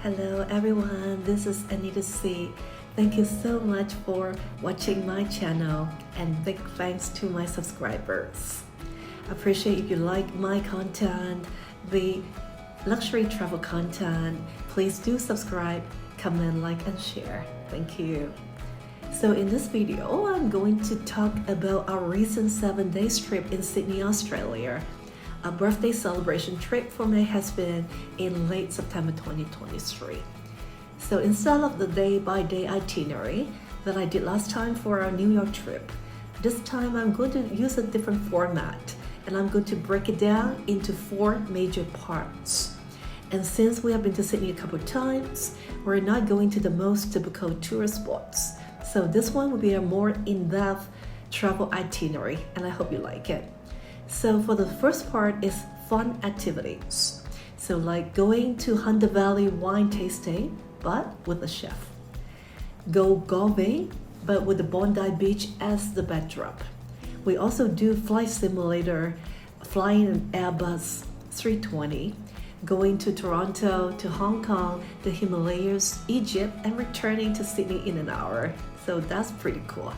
Hello everyone, this is Anita C. Thank you so much for watching my channel and big thanks to my subscribers. Appreciate if you like my content, the luxury travel content. Please do subscribe, comment, like and share. Thank you. So in this video, I'm going to talk about our recent 7-day trip in Sydney, Australia. A birthday celebration trip for my husband in late September 2023. So instead of the day-by-day itinerary that I did last time for our New York trip, this time I'm going to use a different format and I'm going to break it down into 4 major parts. And since we have been to Sydney a couple of times, we're not going to the most typical tourist spots. So this one will be a more in-depth travel itinerary and I hope you like it. So for the first part is fun activities. So like going to Hunter Valley wine tasting, but with a chef. Go golfing, but with the Bondi Beach as the backdrop. We also do flight simulator, flying an Airbus 320, going to Toronto, to Hong Kong, the Himalayas, Egypt, and returning to Sydney in an hour. So that's pretty cool.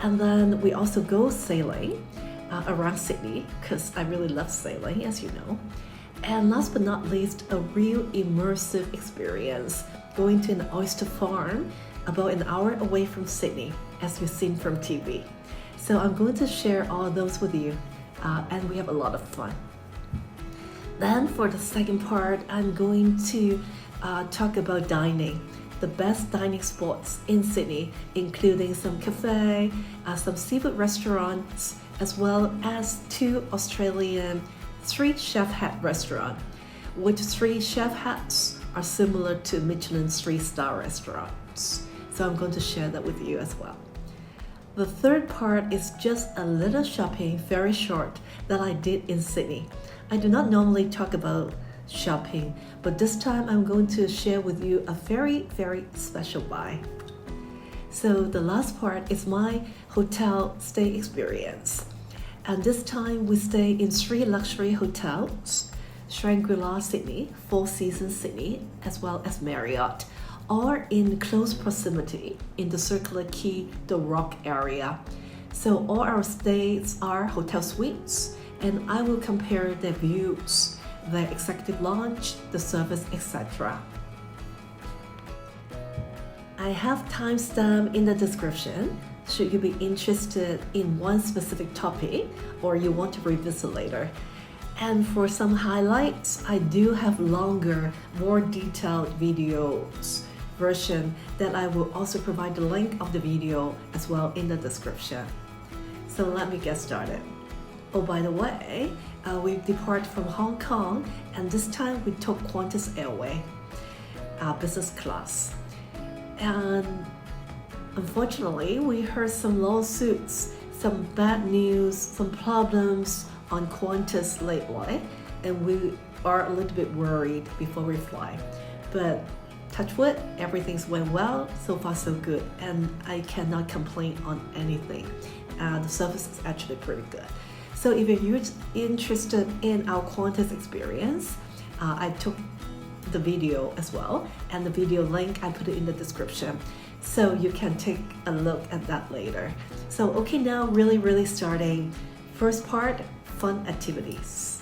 And then we also go sailing around Sydney because I really love sailing, as you know. And last but not least, a real immersive experience going to an oyster farm about an hour away from Sydney, as you've seen from TV. So I'm going to share all those with you and we have a lot of fun. Then for the second part, I'm going to talk about dining. The best dining spots in Sydney, including some cafe, some seafood restaurants, as well as 2 Australian 3 chef hat restaurants, which 3 chef hats are similar to Michelin 3-star restaurants. So I'm going to share that with you as well. The third part is just a little shopping, very short, that I did in Sydney. I do not normally talk about shopping, but this time I'm going to share with you a very, very special buy. So the last part is my hotel stay experience. And this time we stay in 3 luxury hotels, Shangri-la Sydney, 4 Seasons Sydney, as well as Marriott, are in close proximity in the circular Quay, the Rock area. So all our stays are hotel suites, and I will compare their views, the executive lounge, the service, etc. I have timestamp in the description should you be interested in one specific topic or you want to revisit later. And for some highlights, I do have longer, more detailed videos version that I will also provide the link of the video as well in the description. So let me get started. Oh, by the way, we depart from Hong Kong and this time we took Qantas Airway, business class. And unfortunately, we heard some lawsuits, some bad news, some problems on Qantas lately, and we are a little bit worried before we fly. But touch wood, everything's went well, so far so good, and I cannot complain on anything. The service is actually pretty good. So if you're interested in our Qantas experience, I took the video as well, and the video link I put it in the description, so you can take a look at that later. So okay, now really starting. First part, fun activities.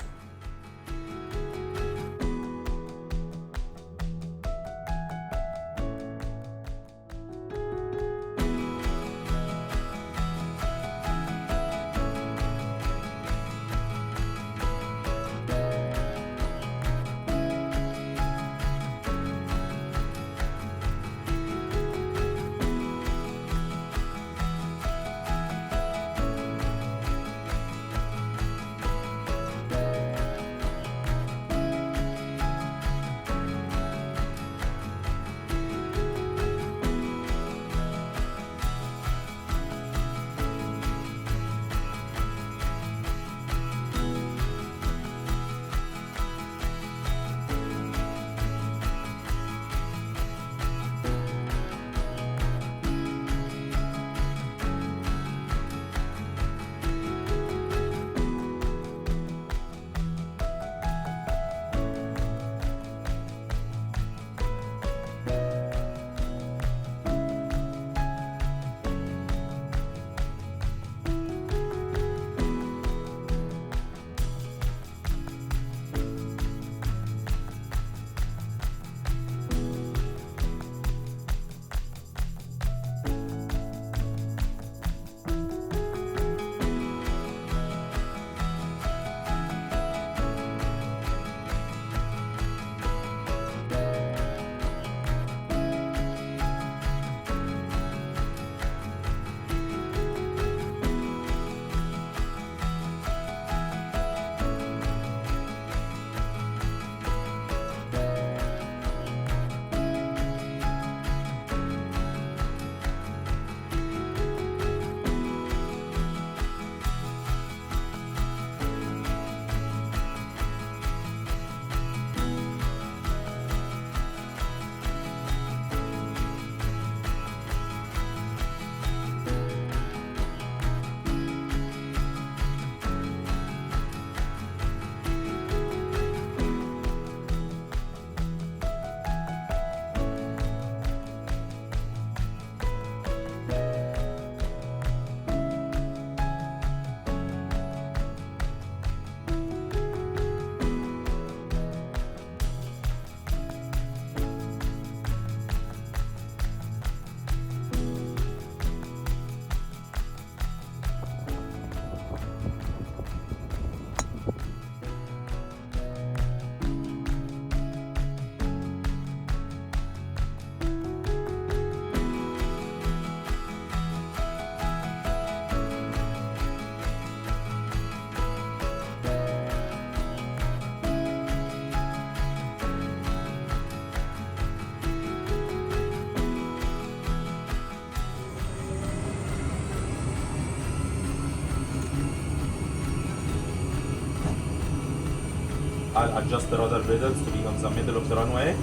I'll adjust the rudder pedals to be on the middle of the runway.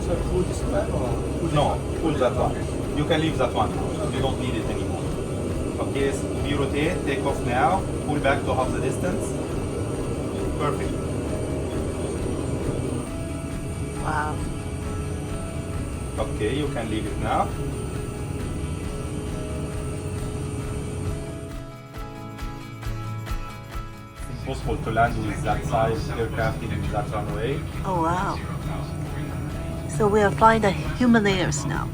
So full display or? No, pull that one. You can leave that one. You don't need it anymore. Okay, so we rotate, take off now, pull back to half the distance. Perfect. Wow. Okay, you can leave it now. It's impossible to land with that size aircraft in that runway. Oh, wow. So we are flying the Himalayas now.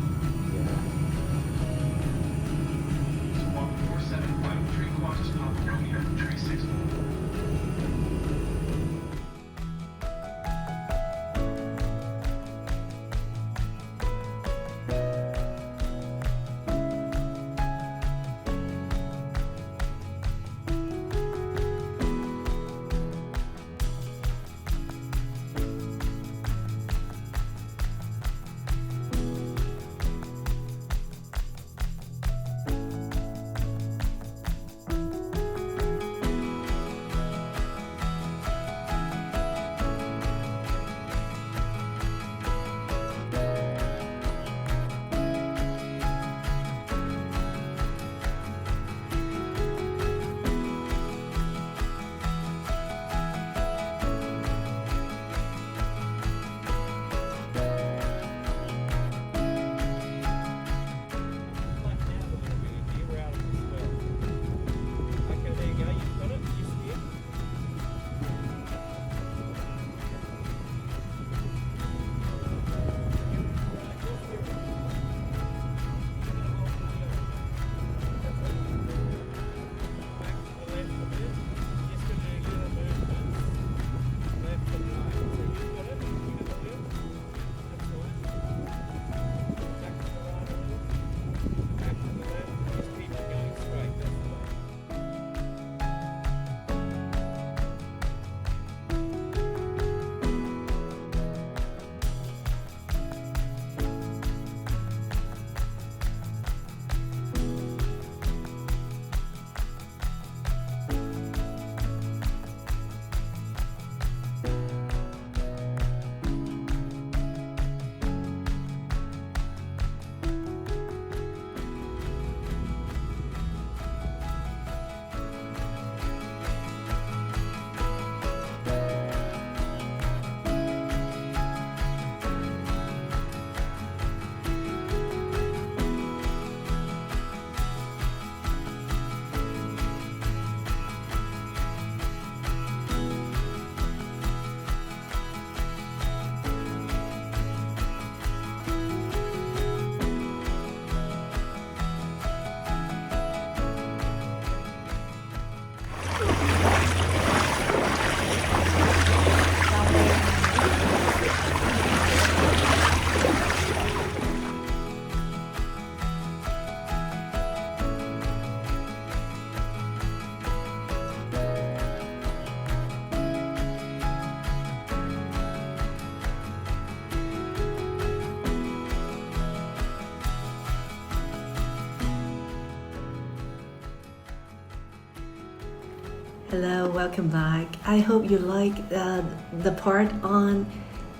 Hello, welcome back. I hope you like the part on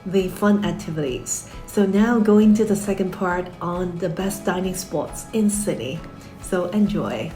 the fun activities. So now going to the second part on the best dining spots in Sydney. So enjoy.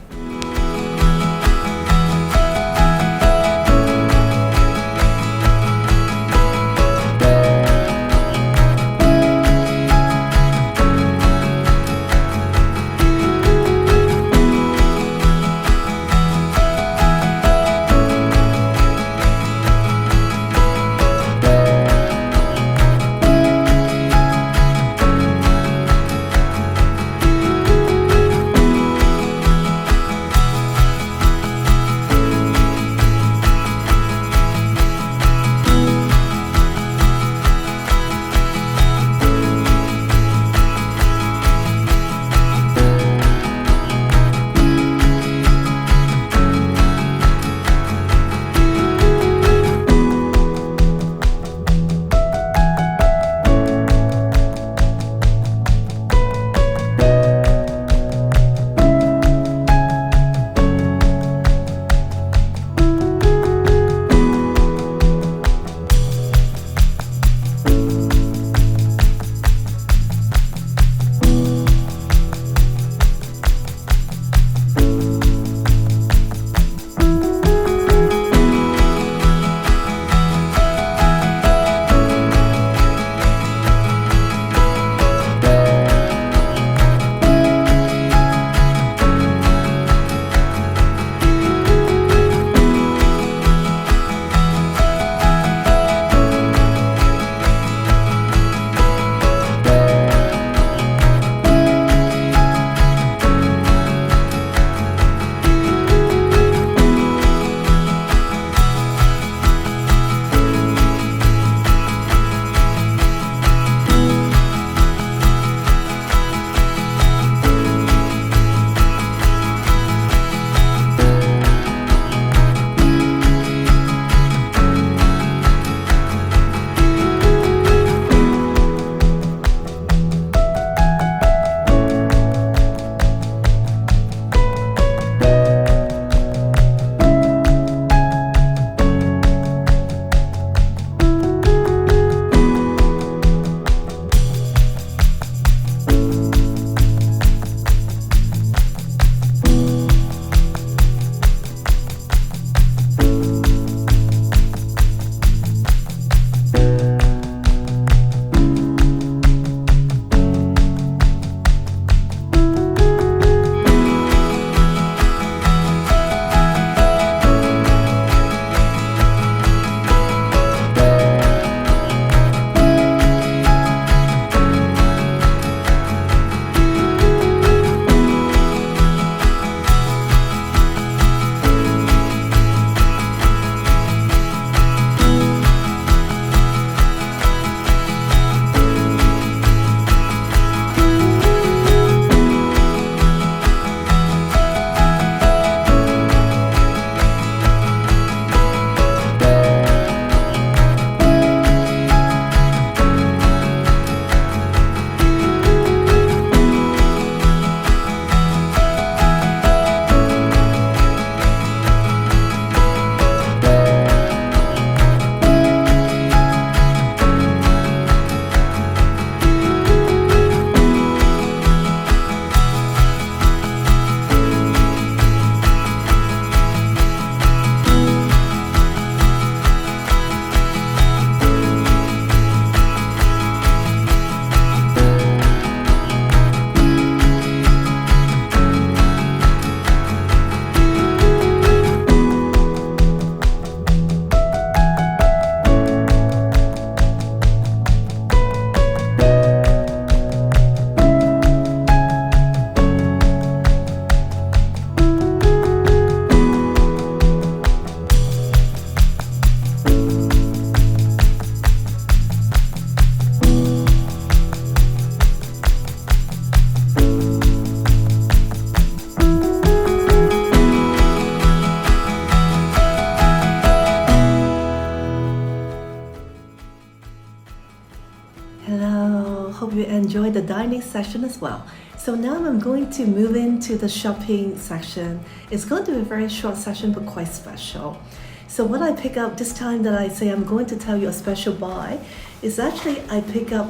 Hello, hope you enjoyed the dining session as well. So now I'm going to move into the shopping section. It's going to be a very short session but quite special. So what I pick up this time that I say I'm going to tell you a special buy is actually I pick up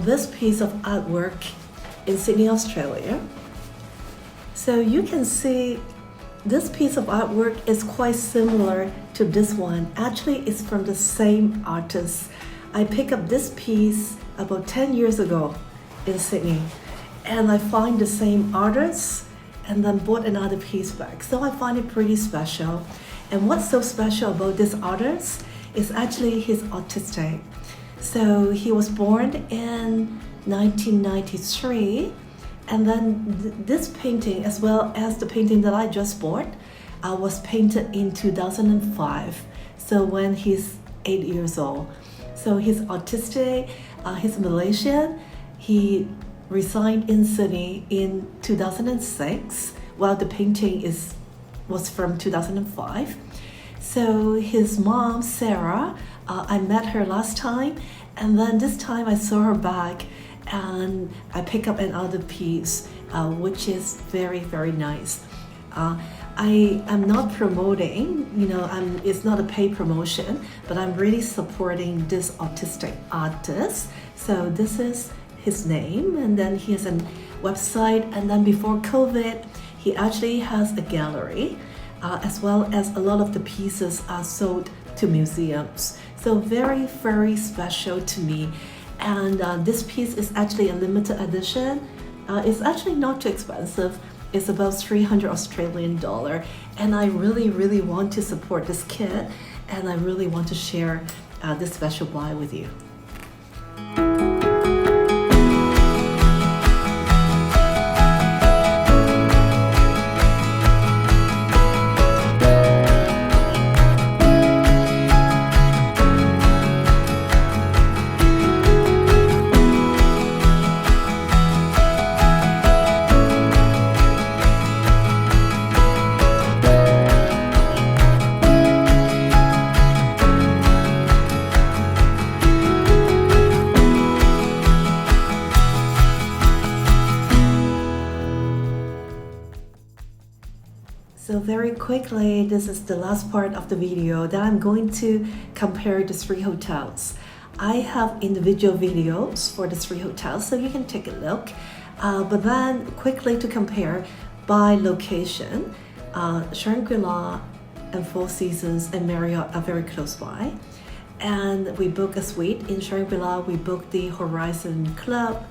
this piece of artwork in Sydney, Australia. So you can see this piece of artwork is quite similar to this one. Actually, it's from the same artist. I picked up this piece about 10 years ago in Sydney, and I find the same artist and then bought another piece back. So I find it pretty special. And what's so special about this artist is actually he's autistic. So he was born in 1993, and then this painting, as well as the painting that I just bought, was painted in 2005. So when he's 8 years old. So he's autistic, he's Malaysian. He resigned in Sydney in 2006, while the painting was from 2005. So his mom, Sarah, I met her last time, and then this time I saw her back, and I picked up another piece, which is very, very nice. I am not promoting, it's not a paid promotion, but I'm really supporting this autistic artist. So this is his name, and then he has a website, and then before COVID, he actually has a gallery, as well as a lot of the pieces are sold to museums. So very, very special to me. And this piece is actually a limited edition. It's actually not too expensive. It's about 300 Australian dollar. And I really, really want to support this kid, and I really want to share this special buy with you. So very quickly, this is the last part of the video that I'm going to compare the 3 hotels. I have individual videos for the 3 hotels, so you can take a look. But then quickly to compare by location, Shangri-la and Four Seasons and Marriott are very close by. And we booked a suite in Shangri-La. We booked the Horizon Club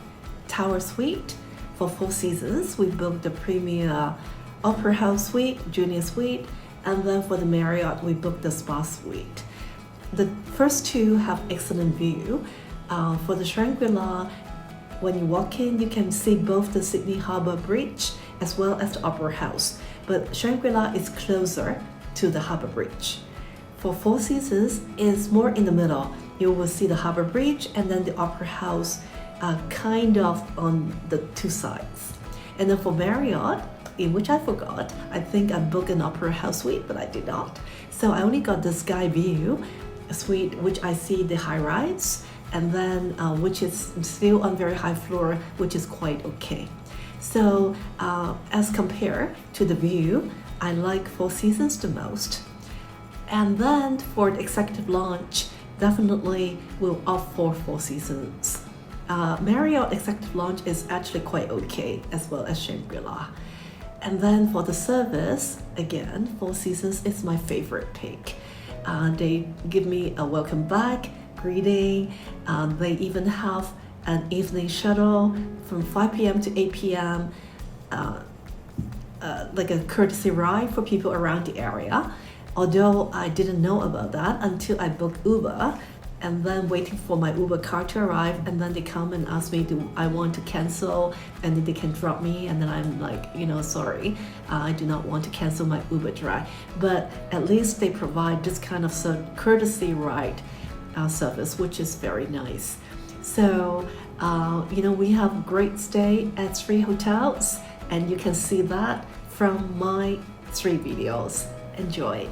Tower Suite. For Four Seasons, we booked the Premier Opera House Suite, Junior Suite, and then for the Marriott, we booked the Spa Suite. The first 2 have excellent view. For the Shangri-La, when you walk in, you can see both the Sydney Harbour Bridge as well as the Opera House. But Shangri-La is closer to the Harbour Bridge. For Four Seasons, it's more in the middle. You will see the Harbour Bridge and then the Opera House kind of on the 2 sides. And then for Marriott, in which I forgot, I think I booked an Opera House suite, but I did not. So I only got the sky view suite, which I see the high rise, and then which is still on very high floor, which is quite okay. So as compared to the view, I like Four Seasons the most. And then for the executive lounge, definitely will opt for Four Seasons. Marriott executive lounge is actually quite okay, as well as Shangri-La. And then for the service, again, Four Seasons is my favorite pick. They give me a welcome back, greeting. They even have an evening shuttle from 5 p.m. to 8 p.m., like a courtesy ride for people around the area. Although I didn't know about that until I booked Uber, and then waiting for my Uber car to arrive, and then they come and ask me, do I want to cancel, and then they can drop me, and then I'm like, sorry, I do not want to cancel my Uber drive. But at least they provide this kind of courtesy ride service, which is very nice. So, we have great stay at 3 hotels, and you can see that from my 3 videos. Enjoy it.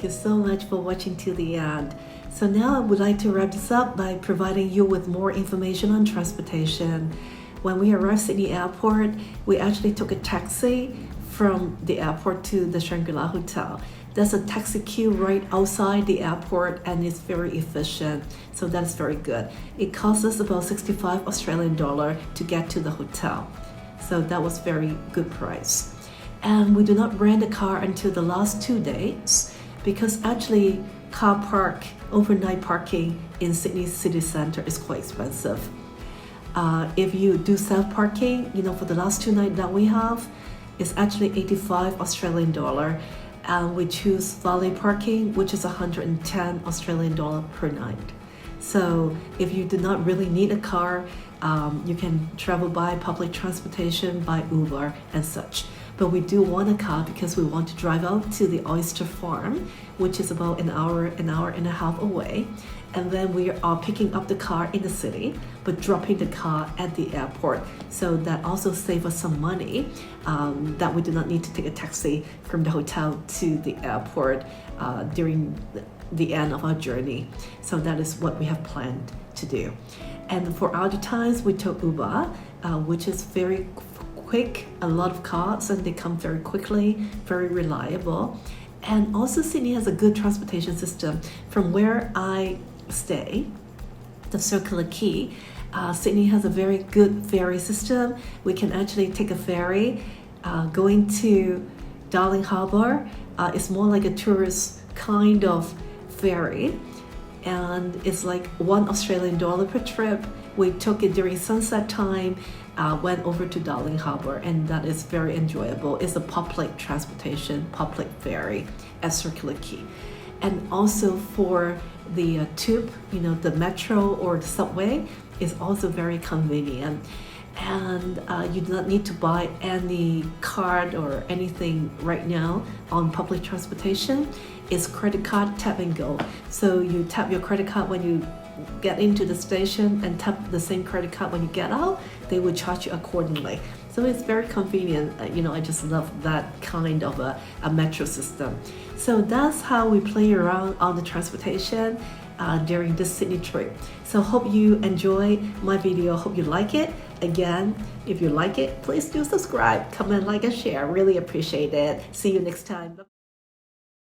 Thank you so much for watching to the end. So now I would like to wrap this up by providing you with more information on transportation. When we arrived at Sydney Airport, we actually took a taxi from the airport to the Shangri-La Hotel. There's a taxi queue right outside the airport and it's very efficient, so that's very good. It cost us about 65 Australian dollar to get to the hotel, so that was very good price. And we do not rent a car until the last 2 days because actually car park, overnight parking in Sydney city centre is quite expensive. If you do self-parking, for the last 2 nights that we have, it's actually 85 Australian dollar. And we choose valet parking, which is 110 Australian dollar per night. So if you do not really need a car, you can travel by public transportation, by Uber and such. But we do want a car because we want to drive out to the Oyster farm, which is about an hour and a half away. And then we are picking up the car in the city, but dropping the car at the airport. So that also saves us some money, that we do not need to take a taxi from the hotel to the airport during the end of our journey. So that is what we have planned to do. And for other times, we took Uber, which is very quick, a lot of cars, and they come very quickly, very reliable. And also Sydney has a good transportation system. From where I stay, the Circular Quay, Sydney has a very good ferry system. We can actually take a ferry going to Darling Harbour. It's more like a tourist kind of ferry, and it's like $1 Australian dollar per trip. We took it during sunset time, went over to Darling Harbour, and that is very enjoyable. It's a public transportation, public ferry at Circular Quay. And also for the tube, the metro or the subway is also very convenient. And you do not need to buy any card or anything right now on public transportation. It's credit card tap and go. So you tap your credit card when you get into the station and tap the same credit card when you get out. They will charge you accordingly. So it's very convenient. I just love that kind of a metro system. So that's how we play around on the transportation during this Sydney trip. So hope you enjoy my video. Hope you like it. Again, if you like it, please do subscribe, comment, like, and share. Really appreciate it. See you next time.